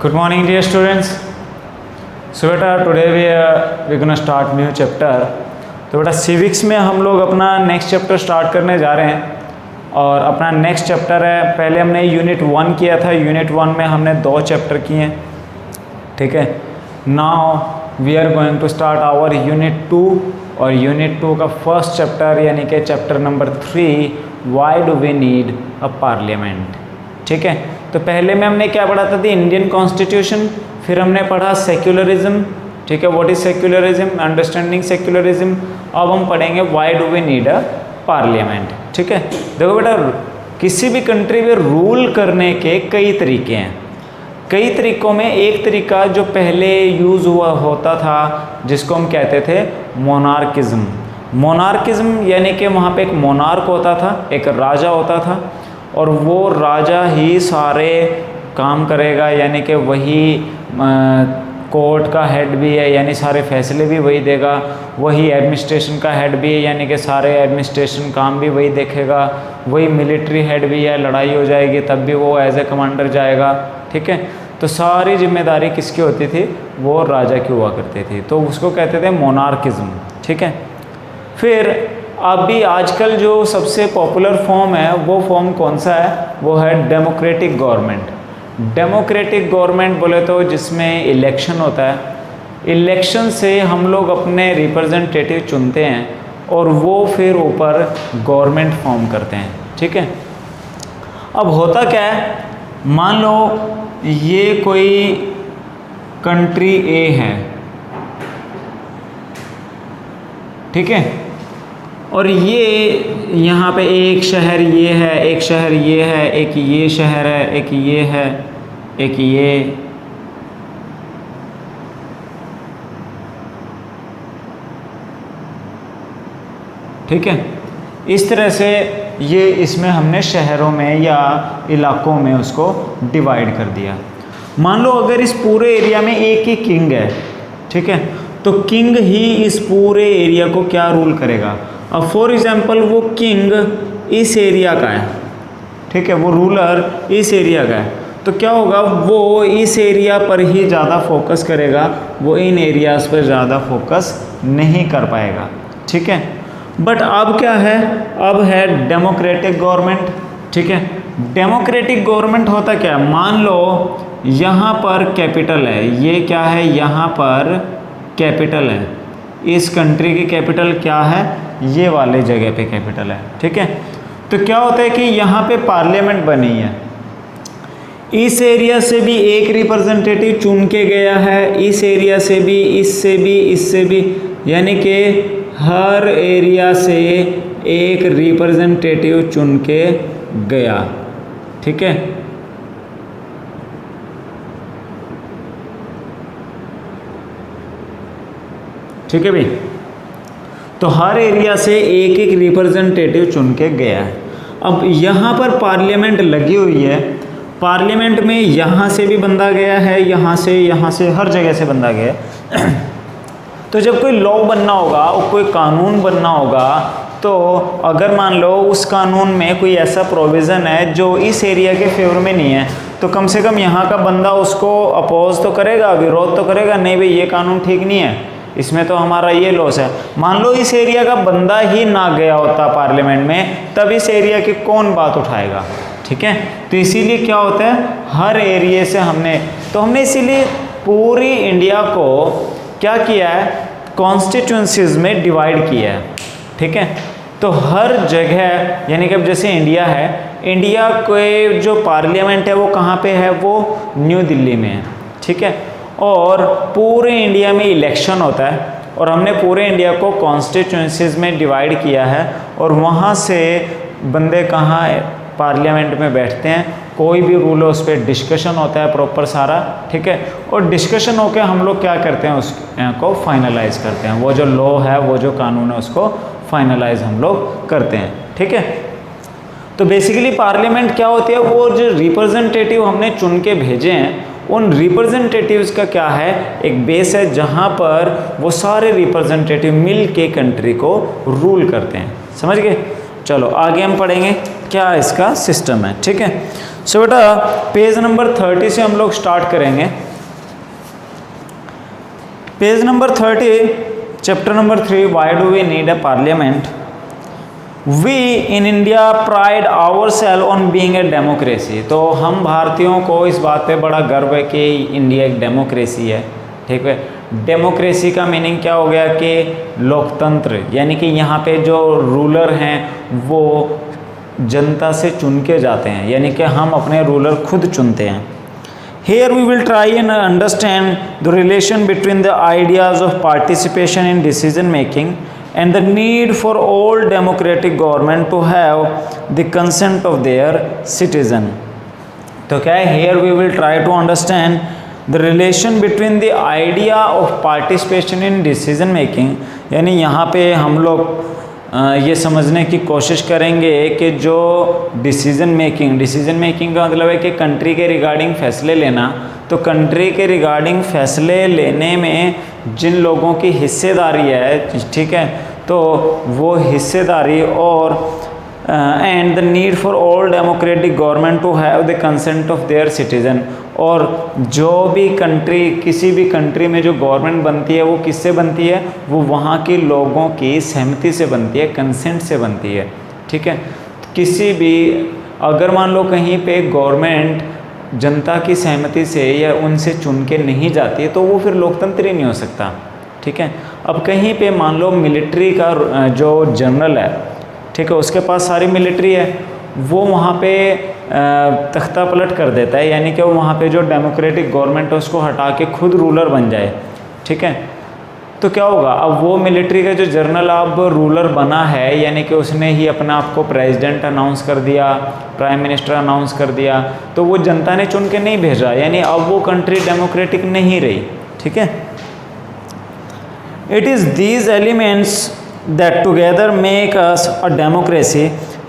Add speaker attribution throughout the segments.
Speaker 1: Good morning, dear students. So beta today we gonna start new chapter. तो बेटा civics में हम लोग अपना नेक्स्ट चैप्टर स्टार्ट करने जा रहे हैं और अपना नेक्स्ट चैप्टर है, पहले हमने यूनिट 1 किया था। यूनिट 1 में हमने 2 चैप्टर किए हैं, ठीक है। Now we are going to start our unit 2 और यूनिट 2 का फर्स्ट चैप्टर यानी कि chapter number 3, why do we need a parliament, ठीक है। तो पहले में हमने क्या पढ़ा था, इंडियन कॉन्स्टिट्यूशन, फिर हमने पढ़ा सेक्युलरिज्म, ठीक है। What is secularism, understanding secularism. अब हम पढ़ेंगे why do we need a parliament, ठीक है। देखो बेटा, किसी भी कंट्री में रूल करने के कई तरीके हैं। कई तरीकों में एक तरीका जो पहले यूज़ हुआ होता था जिसको हम कहते थे मोनार्किज्म। मोनार्किज्म यानी कि वहाँ पे एक मोनार्क होता था, एक राजा होता था और वो राजा ही सारे काम करेगा, यानी कि वही कोर्ट का हेड भी है, यानी सारे फैसले भी वही देगा। वही एडमिनिस्ट्रेशन का हेड भी है, यानी कि सारे एडमिनिस्ट्रेशन काम भी वही देखेगा। वही मिलिट्री हेड भी है, लड़ाई हो जाएगी तब भी वो एज ए कमांडर जाएगा, ठीक है। तो सारी जिम्मेदारी किसकी होती थी, वो राजा की हुआ करती थी, तो उसको कहते थे मोनार्किज्म, ठीक है। फिर अभी आजकल जो सबसे पॉपुलर फॉर्म है वो फॉर्म कौन सा है, वो है डेमोक्रेटिक गवर्नमेंट। डेमोक्रेटिक गवर्नमेंट बोले तो जिसमें इलेक्शन होता है, इलेक्शन से हम लोग अपने रिप्रेजेंटेटिव चुनते हैं और वो फिर ऊपर गवर्नमेंट फॉर्म करते हैं, ठीक है। अब होता क्या है, मान लो ये कोई कंट्री ए है, ठीक है, और ये यहाँ पे एक शहर ये है, एक शहर ये है, एक ये शहर है, एक ये है, एक ये, ठीक है। इस तरह से ये इसमें हमने शहरों में या इलाकों में उसको डिवाइड कर दिया। मान लो अगर इस पूरे एरिया में एक ही किंग है, ठीक है, तो किंग ही इस पूरे एरिया को क्या रूल करेगा। अब फॉर एग्जाम्पल वो किंग इस एरिया का है, ठीक है, वो रूलर इस एरिया का है, तो क्या होगा, वो इस एरिया पर ही ज़्यादा फोकस करेगा, वो इन एरियाज़ पर ज़्यादा फोकस नहीं कर पाएगा, ठीक है। बट अब क्या है, अब है डेमोक्रेटिक गवर्नमेंट, ठीक है। डेमोक्रेटिक गवर्नमेंट होता क्या है, मान लो यहाँ पर कैपिटल है, ये क्या है, यहाँ पर कैपिटल है, इस कंट्री की कैपिटल क्या है, ये वाले जगह पे कैपिटल है, ठीक है। तो क्या होता है कि यहाँ पे पार्लियामेंट बनी है, इस एरिया से भी एक रिप्रेजेंटेटिव चुन के गया है, इस एरिया से भी, इससे भी, इससे भी, यानी कि हर एरिया से एक रिप्रेजेंटेटिव चुन के गया, ठीक है। ठीक है भाई, तो हर एरिया से एक एक रिप्रेजेंटेटिव चुन के गया है। अब यहाँ पर पार्लियामेंट लगी हुई है, पार्लियामेंट में यहाँ से भी बंदा गया है, यहाँ से हर जगह से बंदा गया है। तो जब कोई लॉ बनना होगा और कोई कानून बनना होगा, तो अगर मान लो उस कानून में कोई ऐसा प्रोविज़न है जो इस एरिया के फेवर में नहीं है, तो कम से कम यहाँ का बंदा उसको अपोज तो करेगा, विरोध तो करेगा, नहीं भाई ये कानून ठीक नहीं है, इसमें तो हमारा ये लॉस है। मान लो इस एरिया का बंदा ही ना गया होता पार्लियामेंट में, तब इस एरिया की कौन बात उठाएगा, ठीक है। तो इसीलिए क्या होता है, हर एरिया से हमने इसीलिए पूरी इंडिया को क्या किया है, कॉन्स्टिट्यूंसीज में डिवाइड किया है, ठीक है। तो हर जगह, यानी कि अब जैसे इंडिया है, इंडिया के जो पार्लियामेंट है वो कहाँ पे है, वो न्यू दिल्ली में है, ठीक है। और पूरे इंडिया में इलेक्शन होता है और हमने पूरे इंडिया को कॉन्स्टिट्यूंसीज में डिवाइड किया है और वहाँ से बंदे कहाँ पार्लियामेंट में बैठते हैं, कोई भी रूल है उस पर डिस्कशन होता है प्रॉपर सारा, ठीक है। और डिस्कशन होकर हम लोग क्या करते हैं, उसको फाइनलाइज करते हैं, वो जो लॉ है, वो जो कानून है, उसको फाइनलाइज हम लोग करते हैं, ठीक है। तो बेसिकली पार्लियामेंट क्या होती है, वो जो रिप्रेजेंटेटिव हमने चुन के भेजे हैं, उन रिप्रेजेंटेटिव्स का क्या है, एक बेस है जहाँ पर वो सारे रिप्रेजेंटेटिव मिल के कंट्री को रूल करते हैं, समझ गए। चलो आगे हम पढ़ेंगे क्या इसका सिस्टम है, ठीक है। सो बेटा पेज नंबर 30 से हम लोग स्टार्ट करेंगे। Page number 30, chapter number 3, why do we need a parliament. We in India pride our self on being a democracy. तो हम भारतीयों को इस बात पे बड़ा गर्व है कि इंडिया एक डेमोक्रेसी है, ठीक है। डेमोक्रेसी का मीनिंग क्या हो गया कि लोकतंत्र, यानी कि यहाँ पे जो रूलर हैं वो जनता से चुन के जाते हैं, यानी कि हम अपने रूलर खुद चुनते हैं। Here we will try and understand the relation between the ideas of participation in decision making and the need for all democratic government to have the consent of their citizen. तो क्या है, here we will try to understand the relation between the idea of participation in decision making, यानी यहाँ पे हम लोग ये समझने की कोशिश करेंगे कि जो डिसीजन मेकिंग का मतलब है कि कंट्री के रिगार्डिंग फैसले लेना। तो कंट्री के रिगार्डिंग फैसले लेने में जिन लोगों की हिस्सेदारी है, ठीक है, तो वो हिस्सेदारी और and the need for all democratic government to have the consent of their citizen. और जो भी कंट्री, किसी भी कंट्री में जो गवर्नमेंट बनती है वो किससे बनती है, वो वहाँ के लोगों की सहमति से बनती है, कंसेंट से बनती है, ठीक है। किसी भी, अगर मान लो कहीं पे गवर्नमेंट जनता की सहमति से या उनसे चुन के नहीं जाती है तो वो फिर लोकतंत्र ही नहीं हो सकता, ठीक है। अब कहीं पे मान लो मिलिट्री का जो जनरल है, ठीक है, उसके पास सारी मिलिट्री है, वो वहाँ पे तख्ता पलट कर देता है, यानी कि वो वहाँ पे जो डेमोक्रेटिक गवर्नमेंट है उसको हटा के खुद रूलर बन जाए, ठीक है। तो क्या होगा, अब वो मिलिट्री का जो जनरल अब रूलर बना है, यानी कि उसने ही अपने आप को प्रेसिडेंट अनाउंस कर दिया, प्राइम मिनिस्टर अनाउंस कर दिया, तो वो जनता ने चुन के नहीं भेजा, यानी अब वो कंट्री डेमोक्रेटिक नहीं रही, ठीक है। It is these elements that together make us a democracy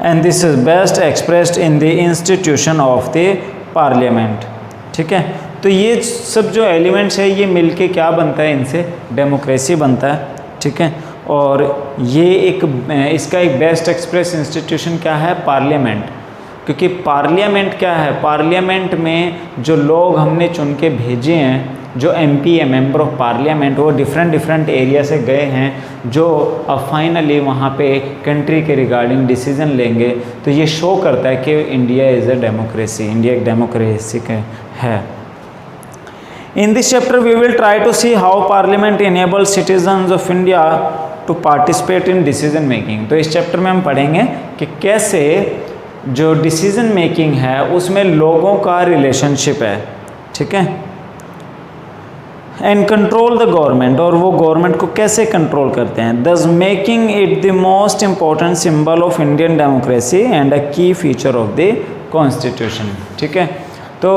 Speaker 1: and this is best expressed in the institution of the parliament, ठीक है। तो ये सब जो एलिमेंट्स है ये मिलके क्या बनता है, इनसे डेमोक्रेसी बनता है, ठीक है। और ये एक, इसका एक बेस्ट एक्सप्रेस इंस्टीट्यूशन क्या है, पार्लियामेंट। क्योंकि पार्लियामेंट क्या है, पार्लियामेंट में जो लोग हमने चुन के भेजे हैं, जो एमपी है, मेंबर ऑफ पार्लियामेंट, वो डिफरेंट एरिया से गए हैं, जो अब फाइनली वहाँ पे कंट्री के रिगार्डिंग डिसीजन लेंगे। तो ये शो करता है कि India is a democracy, India एक डेमोक्रेसी है। In this chapter we will try to see how parliament enable citizens of India to participate in decision making. तो इस चैप्टर में हम पढ़ेंगे कि कैसे जो डिसीजन मेकिंग है उसमें लोगों का रिलेशनशिप है, ठीक है, एंड कंट्रोल द गवर्नमेंट, और वो गवर्नमेंट को कैसे कंट्रोल करते हैं, दस making it the most important symbol of Indian democracy and अ की फीचर ऑफ द कॉन्स्टिट्यूशन, ठीक है। तो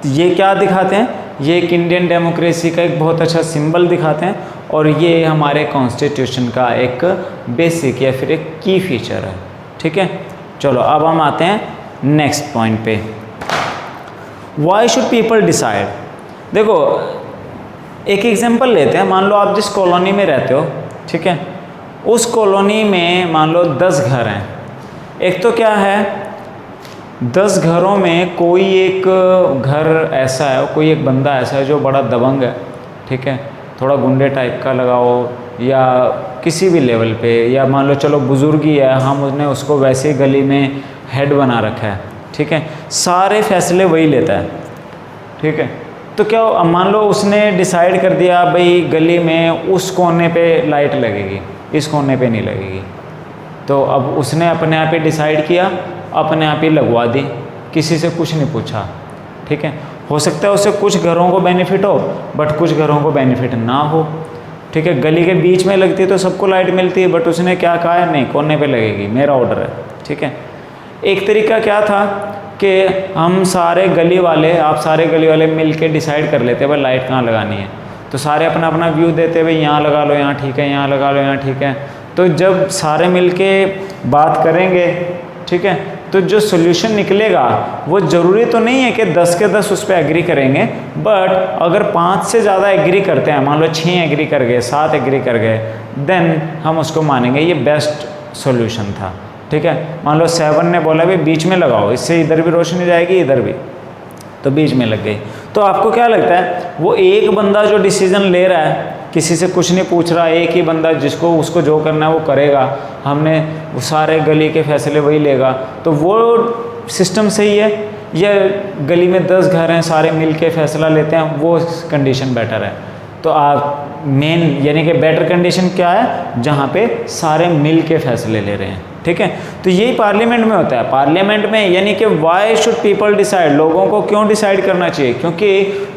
Speaker 1: ये क्या दिखाते हैं, ये एक इंडियन डेमोक्रेसी का एक बहुत अच्छा सिंबल दिखाते हैं, और ये हमारे कॉन्स्टिट्यूशन का एक बेसिक या फिर एक की फीचर है, ठीक है। चलो अब हम आते हैं नेक्स्ट पॉइंट पे, वाई शुड पीपल डिसाइड। देखो एक एग्जांपल लेते हैं, मान लो आप जिस कॉलोनी में रहते हो, ठीक है, उस कॉलोनी में मान लो 10 घर हैं। एक तो क्या है, 10 घरों में कोई एक घर ऐसा है, कोई एक बंदा ऐसा है जो बड़ा दबंग है, ठीक है, थोड़ा गुंडे टाइप का लगाओ या किसी भी लेवल पे, या मान लो चलो बुजुर्ग ही है, हम उसने उसको वैसे गली में हेड बना रखा है, ठीक है, सारे फैसले वही लेता है, ठीक है। तो क्या मान लो उसने डिसाइड कर दिया भाई गली में उस कोने पे लाइट लगेगी, इस कोने पे नहीं लगेगी, तो अब उसने अपने आप ही डिसाइड किया, अपने आप ही लगवा दी, किसी से कुछ नहीं पूछा, ठीक है। हो सकता है उससे कुछ घरों को बेनिफिट हो बट कुछ घरों को बेनिफिट ना हो, ठीक है। गली के बीच में लगती है तो सबको लाइट मिलती है, बट उसने क्या कहा है, नहीं कोने पे लगेगी, मेरा ऑर्डर है, ठीक है। एक तरीका क्या था कि हम सारे गली वाले, आप सारे गली वाले मिल के डिसाइड कर लेते हैं भाई लाइट कहाँ लगानी है, तो सारे अपना अपना व्यू देते भाई यहाँ लगा लो, यहाँ ठीक है, यहाँ लगा लो, यहाँ ठीक है। तो जब सारे मिल के बात करेंगे, ठीक है, तो जो सोल्यूशन निकलेगा वो ज़रूरी तो नहीं है कि 10 के 10 उस पर एग्री करेंगे, बट अगर 5 से ज़्यादा एग्री करते हैं, मान लो 6 एग्री कर गए, 7 एग्री कर गए, देन हम उसको मानेंगे ये बेस्ट सोल्यूशन था, ठीक है। मान लो 7 ने बोला भाई बीच में लगाओ, इससे इधर भी रोशनी जाएगी इधर भी, तो बीच में लग गई। तो आपको क्या लगता है वो एक बंदा जो डिसीजन ले रहा है, किसी से कुछ नहीं पूछ रहा, एक ही बंदा जिसको उसको जो करना है वो करेगा, हमने वो सारे गली के फैसले वही लेगा, तो वो सिस्टम सही है या गली में 10 घर हैं सारे मिल के फैसला लेते हैं वो कंडीशन बेटर है? तो आप मेन यानी कि बेटर कंडीशन क्या है, जहाँ पे सारे मिल के फैसले ले रहे हैं, ठीक है। तो यही पार्लियामेंट में होता है। पार्लियामेंट में यानी कि वाई शुड पीपल डिसाइड, लोगों को क्यों डिसाइड करना चाहिए, क्योंकि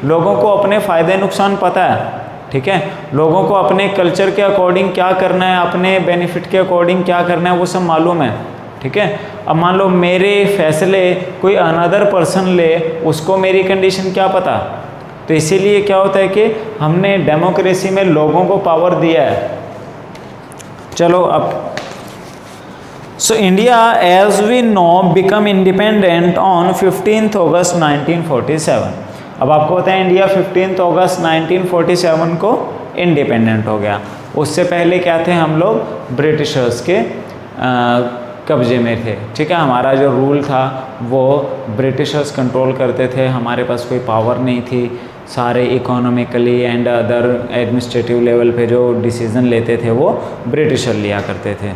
Speaker 1: लोगों को अपने फ़ायदे नुकसान पता है, ठीक है। लोगों को अपने कल्चर के अकॉर्डिंग क्या करना है, अपने बेनिफिट के अकॉर्डिंग क्या करना है वो सब मालूम है, ठीक है। अब मान लो मेरे फैसले कोई अनदर पर्सन ले, उसको मेरी कंडीशन क्या पता। तो इसीलिए क्या होता है कि हमने डेमोक्रेसी में लोगों को पावर दिया है। चलो अब so India as we know become independent on 15 August 1947। अब आपको पता है इंडिया 15 अगस्त 1947 को इंडिपेंडेंट हो गया। उससे पहले क्या थे, हम लोग ब्रिटिशर्स के कब्जे में थे, ठीक है। हमारा जो रूल था वो ब्रिटिशर्स कंट्रोल करते थे, हमारे पास कोई पावर नहीं थी। सारे economically and other administrative level पे जो डिसीज़न लेते थे वो ब्रिटिशर लिया करते थे।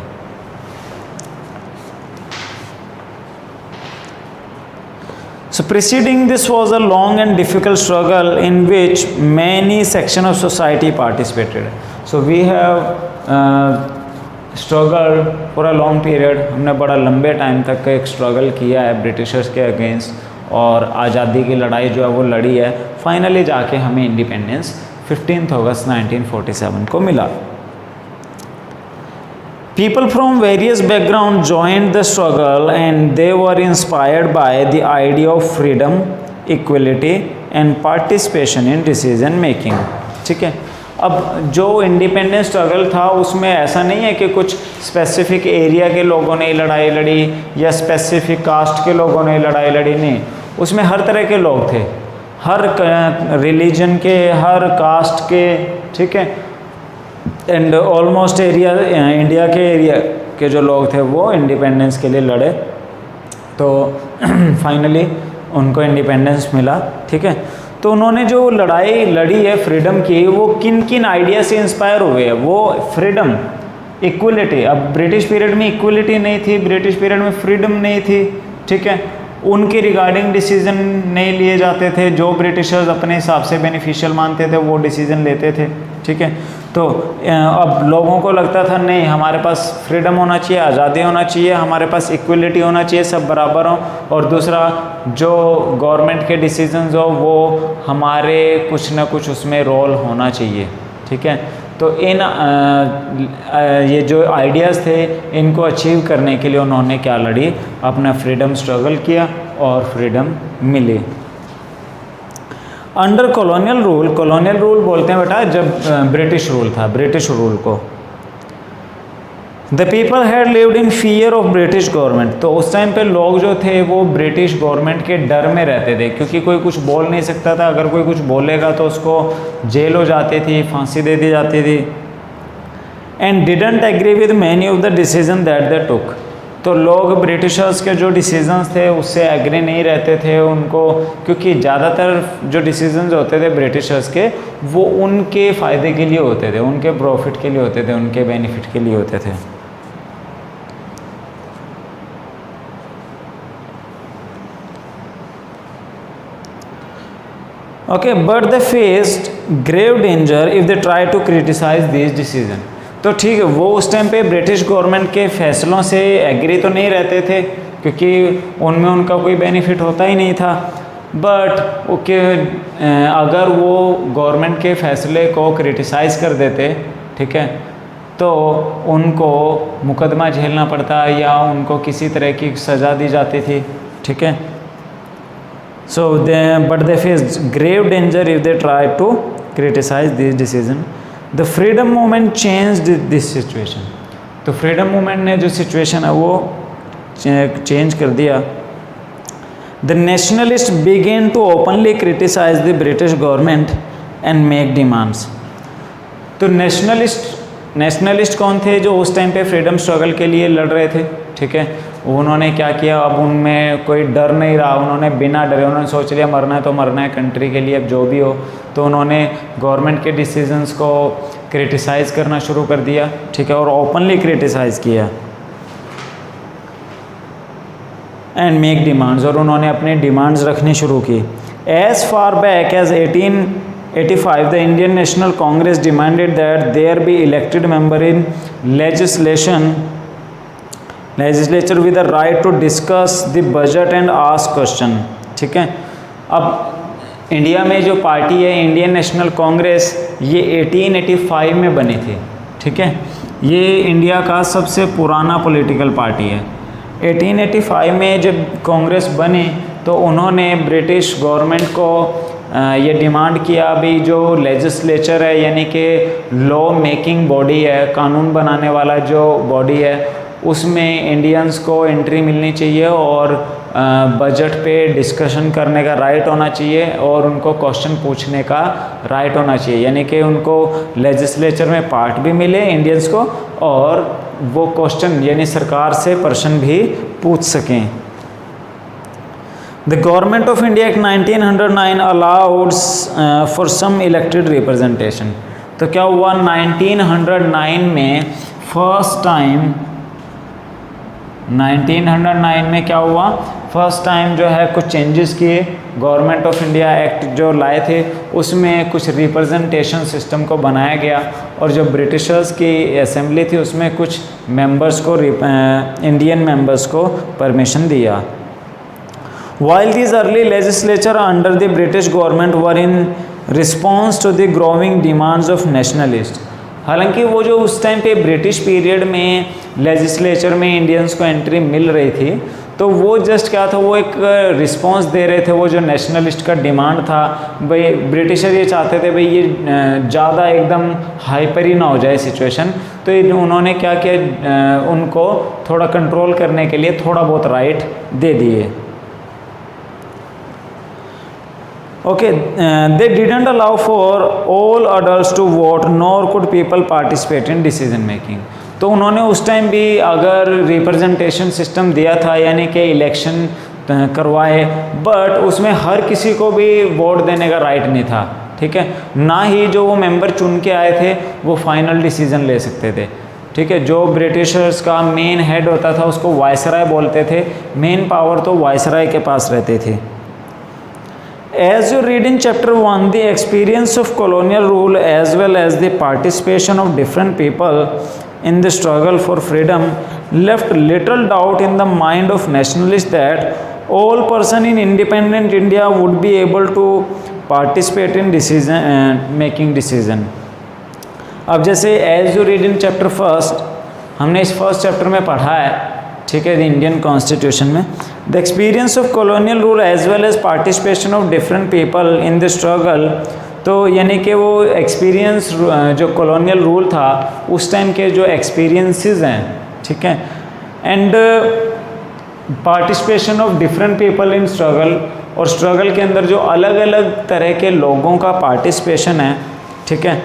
Speaker 1: So preceding this was a long and difficult struggle in which many sections of society participated. So we have struggled for a long period. हमने बड़ा लंबे टाइम तक एक स्ट्रगल किया है ब्रिटिशर्स के अगेंस्ट, और आज़ादी की लड़ाई जो है वो लड़ी है। फाइनली जाके हमें इंडिपेंडेंस 15 अगस्त 1947 को मिला। People from various backgrounds joined the struggle and they were inspired by the idea of freedom, equality and participation in decision making, ठीक है। अब जो इंडिपेंडेंस स्ट्रगल था उसमें ऐसा नहीं है कि कुछ स्पेसिफिक एरिया के लोगों ने लड़ाई लड़ी या स्पेसिफिक कास्ट के लोगों ने लड़ाई लड़ी, नहीं, उसमें हर तरह के लोग थे, हर रिलीजन के, हर कास्ट के, ठीक है। एंड ऑलमोस्ट इंडिया के एरिया के जो लोग थे वो इंडिपेंडेंस के लिए लड़े, तो फाइनली उनको इंडिपेंडेंस मिला, ठीक है। तो उन्होंने जो लड़ाई लड़ी है फ्रीडम की, वो किन किन आइडिया से इंस्पायर हुए है? वो फ्रीडम, इक्वलिटी। अब ब्रिटिश पीरियड में इक्वलिटी नहीं थी, ब्रिटिश पीरियड में फ्रीडम नहीं थी, ठीक है। उनके रिगार्डिंग डिसीजन नहीं लिए जाते थे, जो ब्रिटिशर्स अपने हिसाब से बेनिफिशियल मानते थे वो डिसीजन लेते थे, ठीक है। तो अब लोगों को लगता था नहीं, हमारे पास फ्रीडम होना चाहिए, आज़ादी होना चाहिए, हमारे पास इक्वलिटी होना चाहिए, सब बराबर हों, और दूसरा जो गवर्नमेंट के डिसीजंस हो वो हमारे कुछ ना कुछ उसमें रोल होना चाहिए, ठीक है। तो इन ये जो आइडियाज़ थे इनको अचीव करने के लिए उन्होंने क्या लड़ी, अपना फ्रीडम स्ट्रगल किया और फ्रीडम मिली। अंडर कॉलोनियल रूल बोलते हैं बेटा जब ब्रिटिश रूल था, ब्रिटिश रूल को the people had lived in fear of British government. तो उस टाइम पे लोग जो थे वो ब्रिटिश गवर्नमेंट के डर में रहते थे, क्योंकि कोई कुछ बोल नहीं सकता था, अगर कोई कुछ बोलेगा तो उसको जेल हो जाती थी, फांसी दे दी जाती थी। And didn't agree with many of the decision that they took. तो लोग ब्रिटिशर्स के जो डिसीजंस थे उससे एग्री नहीं रहते थे उनको, क्योंकि ज़्यादातर जो डिसीजंस होते थे ब्रिटिशर्स के वो उनके फ़ायदे के लिए होते थे, उनके प्रॉफिट के लिए होते थे, उनके बेनिफिट के लिए होते थे। Okay, but they faced grave danger if they try to criticise this decision. तो ठीक है, वो उस टाइम पे ब्रिटिश गवर्नमेंट के फैसलों से एग्री तो नहीं रहते थे, क्योंकि उनमें उनका कोई बेनिफिट होता ही नहीं था। बट ओके, अगर वो गवर्नमेंट के फैसले को क्रिटिसाइज़ कर देते, ठीक है, तो उनको मुकदमा झेलना पड़ता या उनको किसी तरह की सज़ा दी जाती थी, ठीक है। So but they faced grave danger if they tried to criticize this decision. The freedom movement changed this situation. तो freedom movement ने जो situation है वो change कर दिया। The nationalists began to openly criticize the British government and make demands. तो nationalist कौन थे? जो उस टाइम पे फ्रीडम स्ट्रगल के लिए लड़ रहे थे, ठीक है। उन्होंने क्या किया, अब उनमें कोई डर नहीं रहा, उन्होंने बिना डरे उन्होंने सोच लिया मरना है तो मरना है कंट्री के लिए, अब जो भी हो। तो उन्होंने गवर्नमेंट के डिसीजंस को क्रिटिसाइज़ करना शुरू कर दिया, ठीक है, और ओपनली क्रिटिसाइज़ किया एंड मेक डिमांड्स, और उन्होंने अपने डिमांड्स रखनी शुरू की। As far back as 1885 the Indian National Congress demanded that there be elected member in legislature with the right to discuss the budget and ask question, ठीक है। अब इंडिया में जो पार्टी है इंडियन नेशनल कांग्रेस, ये 1885 में बनी थी, ठीक है। ये इंडिया का सबसे पुराना पॉलिटिकल पार्टी है। 1885 में जब कांग्रेस बनी तो उन्होंने ब्रिटिश गवर्नमेंट को ये डिमांड किया भी जो लेजिस्लेचर है यानी कि लॉ मेकिंग बॉडी है, कानून बनाने वाला जो बॉडी है, उसमें इंडियंस को एंट्री मिलनी चाहिए और बजट पे डिस्कशन करने का राइट होना चाहिए और उनको क्वेश्चन पूछने का राइट होना चाहिए, यानी कि उनको लेजिस्लेचर में पार्ट भी मिले इंडियंस को और वो क्वेश्चन यानी सरकार से प्रश्न भी पूछ सकें। The government of India act 1909 allowed for some elected representation. तो क्या हुआ 1909 में फर्स्ट टाइम 1909 में क्या हुआ, फर्स्ट टाइम जो है कुछ चेंजेस किए, गवर्नमेंट ऑफ इंडिया एक्ट जो लाए थे उसमें कुछ रिप्रेजेंटेशन सिस्टम को बनाया गया और जो ब्रिटिशर्स की असेंबली थी उसमें कुछ मेंबर्स को इंडियन मेंबर्स को परमिशन दिया। While these early legislature under the British government were in response to the growing demands of nationalists, हालांकि वो जो उस टाइम पे ब्रिटिश पीरियड में लेजिस्लेचर में इंडियंस को एंट्री मिल रही थी तो वो जस्ट क्या था, वो एक रिस्पांस दे रहे थे वो जो नेशनलिस्ट का डिमांड था। भाई ब्रिटिशर ये चाहते थे भाई ये ज़्यादा एकदम हाइपर ही ना हो जाए सिचुएशन, तो उन्होंने क्या किया, उनको थोड़ा कंट्रोल करने के लिए थोड़ा बहुत राइट दे दिए। Okay, they didn't allow for all adults to vote nor could people participate in decision making। तो उन्होंने उस टाइम भी अगर रिप्रेजेंटेशन सिस्टम दिया था यानी कि इलेक्शन करवाए, बट उसमें हर किसी को भी वोट देने का राइट नहीं था, ठीक है। ना ही जो वो मेंबर चुन के आए थे वो फाइनल डिसीजन ले सकते थे, ठीक है। जो ब्रिटिशर्स का मेन हेड होता था उसको वायसराय बोलते थे, मेन पावर तो वायसराय के पास रहते थे। As you read in chapter 1, the experience of colonial rule as well as the participation of different people in the struggle for freedom left little doubt in the mind of nationalists that all person in independent India would be able to participate in making decision। अब जैसे as you read in chapter 1, हमने इस first chapter में पढ़ा है, ठीक है, Indian constitution में, the experience of colonial rule as well as participation of different people in the struggle. तो यानी कि वो एक्सपीरियंस जो कॉलोनियल रूल था उस टाइम के जो एक्सपीरियंसेस हैं, ठीक है, and participation of different people in struggle, और स्ट्रगल के अंदर जो अलग अलग तरह के लोगों का पार्टिसिपेशन है, ठीक है,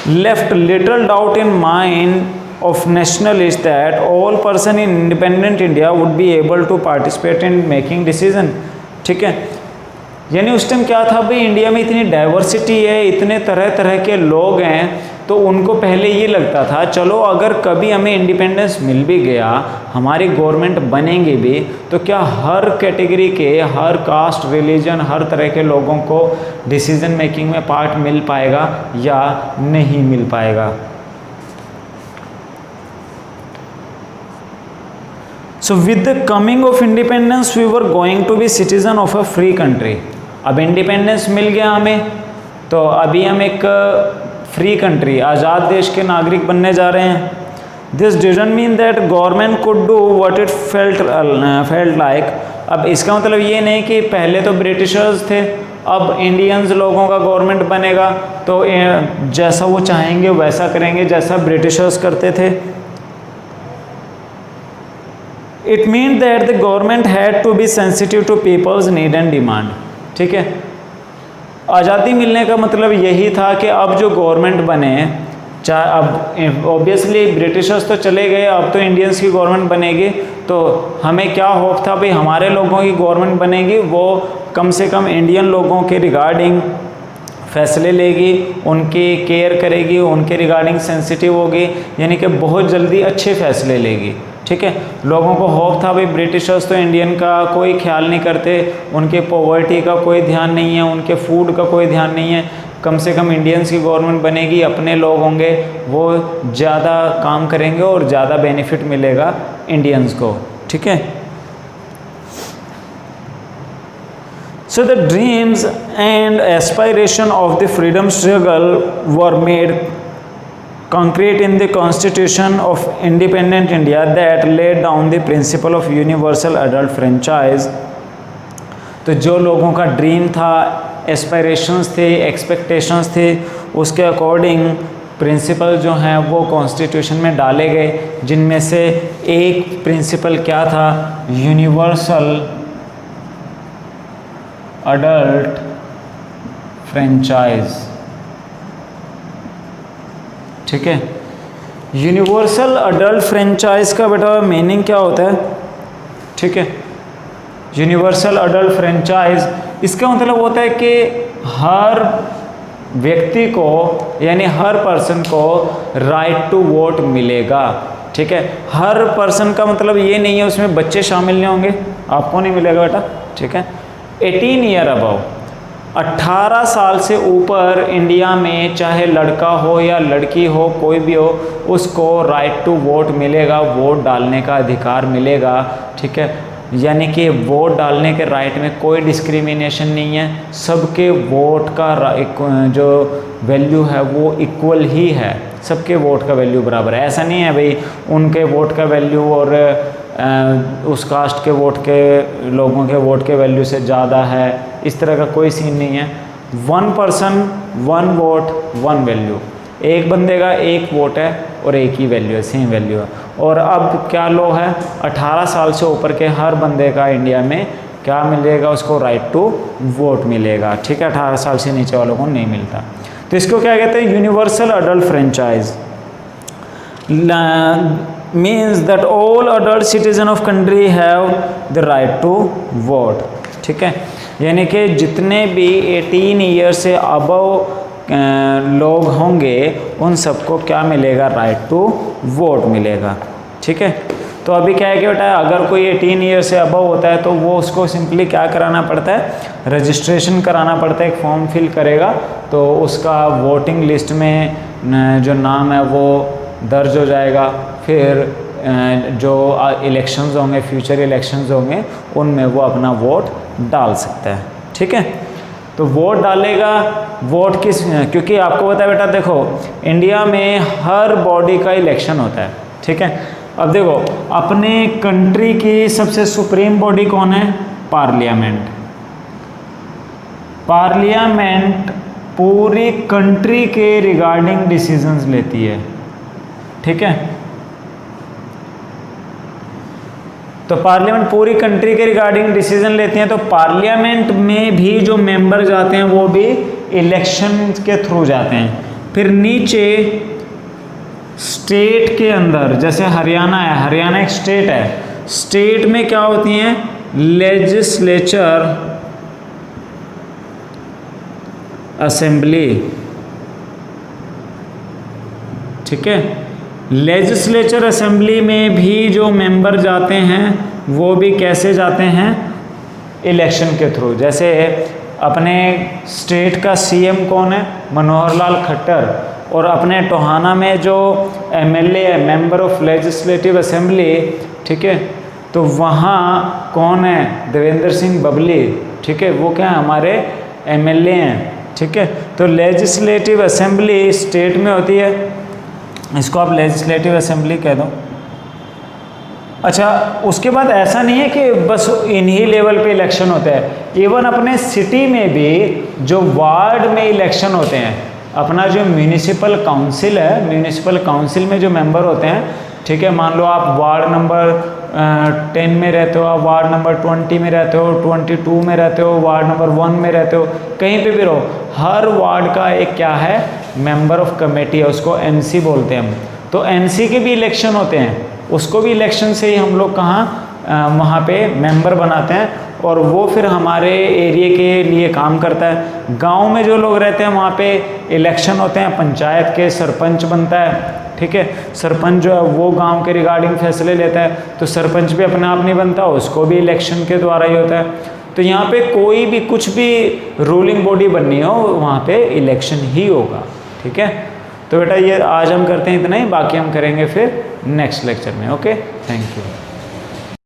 Speaker 1: left little doubt in mind of nationalists that all person in independent India would be able to participate in making decision, ठीक है। यानी उस टाइम क्या था भाई, इंडिया में इतनी डाइवर्सिटी है, इतने तरह तरह के लोग हैं, तो उनको पहले ये लगता था चलो अगर कभी हमें इंडिपेंडेंस मिल भी गया, हमारी गवर्नमेंट बनेंगी भी, तो क्या हर कैटेगरी के, हर कास्ट, रिलीजन, हर तरह के लोगों को डिसीजन मेकिंग में पार्ट मिल पाएगा या नहीं मिल पाएगा। So with the coming of independence we were going to be citizen of a free country। अब इंडिपेंडेंस मिल गया हमें तो अभी हम एक फ्री कंट्री, आज़ाद देश के नागरिक बनने जा रहे हैं। This didn't mean that government could do what it felt like. अब इसका मतलब ये नहीं कि पहले तो ब्रिटिशर्स थे, अब इंडियंस लोगों का गवर्नमेंट बनेगा तो जैसा वो चाहेंगे वैसा करेंगे, जैसा ब्रिटिशर्स करते थे। It mean that the government had to be sensitive to people's need and demand, ठीक है। आज़ादी मिलने का मतलब यही था कि अब जो गवर्नमेंट बने, चाहे अब ऑब्वियसली ब्रिटिशर्स तो चले गए, अब तो इंडियंस की गवर्नमेंट बनेगी, तो हमें क्या होप था भाई हमारे लोगों की गवर्नमेंट बनेगी, वो कम से कम इंडियन लोगों के रिगार्डिंग फैसले लेगी, उनकी केयर करेगी, उनके रिगार्डिंग सेंसिटिव होगी, यानी कि बहुत जल्दी अच्छे फैसले लेगी। ठीक है, लोगों को होप था भाई ब्रिटिशर्स तो इंडियन का कोई ख्याल नहीं करते, उनके पॉवर्टी का कोई ध्यान नहीं है, उनके फूड का कोई ध्यान नहीं है, कम से कम इंडियंस की गवर्नमेंट बनेगी, अपने लोग होंगे, वो ज़्यादा काम करेंगे और ज़्यादा बेनिफिट मिलेगा इंडियंस को। ठीक है, so the dreams and aspiration of the freedom struggle were made concrete in the constitution of independent India that laid down the principle of universal adult franchise। तो जो लोगों का ड्रीम था, एस्पायरेशंस थे, एक्सपेक्टेशंस थे, उसके अकॉर्डिंग प्रिंसिपल जो हैं वो कॉन्स्टिट्यूशन में डाले गए, जिनमें से एक प्रिंसिपल क्या था, यूनिवर्सल अडल्ट फ्रेंचाइज। ठीक है, यूनिवर्सल अडल्ट फ्रेंचाइज का बेटा मीनिंग क्या होता है? ठीक है, यूनिवर्सल अडल्ट फ्रेंचाइज इसका मतलब होता है कि हर व्यक्ति को यानी हर पर्सन को राइट टू वोट मिलेगा। ठीक है, हर पर्सन का मतलब ये नहीं है उसमें बच्चे शामिल नहीं होंगे, आपको नहीं मिलेगा बेटा। ठीक है, 18 ईयर अबव, 18 साल से ऊपर इंडिया में चाहे लड़का हो या लड़की हो, कोई भी हो, उसको राइट टू वोट मिलेगा, वोट डालने का अधिकार मिलेगा। ठीक है, यानी कि वोट डालने के राइट में कोई डिस्क्रिमिनेशन नहीं है, सबके वोट का जो वैल्यू है वो इक्वल ही है, सबके वोट का वैल्यू बराबर है। ऐसा नहीं है भाई उनके वोट का वैल्यू और उस कास्ट के वोट के लोगों के वोट के वैल्यू से ज़्यादा है, इस तरह का कोई सीन नहीं है। 1 पर्सन 1 वोट 1 वैल्यू, एक बंदे का एक वोट है और एक ही वैल्यू है, सेम वैल्यू है। और अब क्या लो है, 18 साल से ऊपर के हर बंदे का इंडिया में क्या मिलेगा, उसको राइट टू वोट मिलेगा। ठीक है, 18 साल से नीचे वालों को नहीं मिलता। तो इसको क्या कहते हैं, universal adult franchise means that all adult citizen of country have the right to vote। ठीक है, यानी कि जितने भी 18 ईयर से अबव लोग होंगे उन सबको क्या मिलेगा, राइट टू वोट मिलेगा। ठीक है, तो अभी क्या है कि बेटा अगर कोई 18 ईयर से अबव होता है तो वो उसको सिंपली क्या कराना पड़ता है, रजिस्ट्रेशन कराना पड़ता है, एक फॉर्म फिल करेगा तो उसका वोटिंग लिस्ट में जो नाम है वो दर्ज हो जाएगा। फिर जो इलेक्शंस होंगे, फ्यूचर इलेक्शंस होंगे, उनमें वो अपना वोट डाल सकता है। ठीक है, तो वोट डालेगा, वोट किस, क्योंकि आपको पता है बेटा देखो इंडिया में हर बॉडी का इलेक्शन होता है। ठीक है, अब देखो अपने कंट्री की सबसे सुप्रीम बॉडी कौन है, पार्लियामेंट। पार्लियामेंट पूरी कंट्री के रिगार्डिंग डिसीजंस लेती है। ठीक है, तो पार्लियामेंट पूरी कंट्री के रिगार्डिंग डिसीजन लेती हैं, तो पार्लियामेंट में भी जो मेंबर जाते हैं वो भी इलेक्शन के थ्रू जाते हैं। फिर नीचे स्टेट के अंदर, जैसे हरियाणा है, हरियाणा एक स्टेट है, स्टेट में क्या होती हैं, लेजिस्लेचर असेंबली। ठीक है, लेजिस्लेचर असेंबली में भी जो मेंबर जाते हैं वो भी कैसे जाते हैं, इलेक्शन के थ्रू। जैसे अपने स्टेट का सीएम कौन है, मनोहर लाल खट्टर, और अपने टोहाना में जो एमएलए है, मेंबर ऑफ लेजिस्लेटिव असेंबली, ठीक है, तो वहाँ कौन है, देवेंद्र सिंह बबली। ठीक है, वो क्या हमारे एमएलए हैं। ठीक है, तो लेजिस्लेटिव असेंबली स्टेट में होती है, इसको आप लेजिस्लेटिव असेंबली कह दो। अच्छा, उसके बाद ऐसा नहीं है कि बस इन्हीं लेवल पे इलेक्शन होते हैं, इवन अपने सिटी में भी जो वार्ड में इलेक्शन होते हैं, अपना जो म्यूनिसिपल काउंसिल है, म्यूनिसिपल काउंसिल में जो मेंबर होते हैं, ठीक है, मान लो आप वार्ड नंबर 10 में रहते हो, आप वार्ड नंबर 20 में रहते हो, 22 में रहते हो, वार्ड नंबर 1 में रहते हो, कहीं पे भी रहो, हर वार्ड का एक क्या है, मेंबर ऑफ कमेटी है, उसको एमसी बोलते हैं हम। तो एमसी के भी इलेक्शन होते हैं। उसको भी इलेक्शन से ही हम लोग वहाँ पे मेंबर बनाते हैं और वो फिर हमारे एरिया के लिए काम करता है। गांव में जो लोग रहते हैं वहाँ पे इलेक्शन होते हैं, पंचायत के सरपंच बनता है, ठीक है। सरपंच जो है वो गांव के रिगार्डिंग फैसले लेता है, तो सरपंच भी अपने आप नहीं बनता, उसको भी इलेक्शन के द्वारा ही होता है। तो यहाँ पे कोई भी कुछ भी रूलिंग बॉडी बननी हो वहाँ पे इलेक्शन ही होगा, ठीक है। तो बेटा ये आज हम करते हैं इतना ही, बाकी हम करेंगे फिर नेक्स्ट लेक्चर में। Okay, thank you.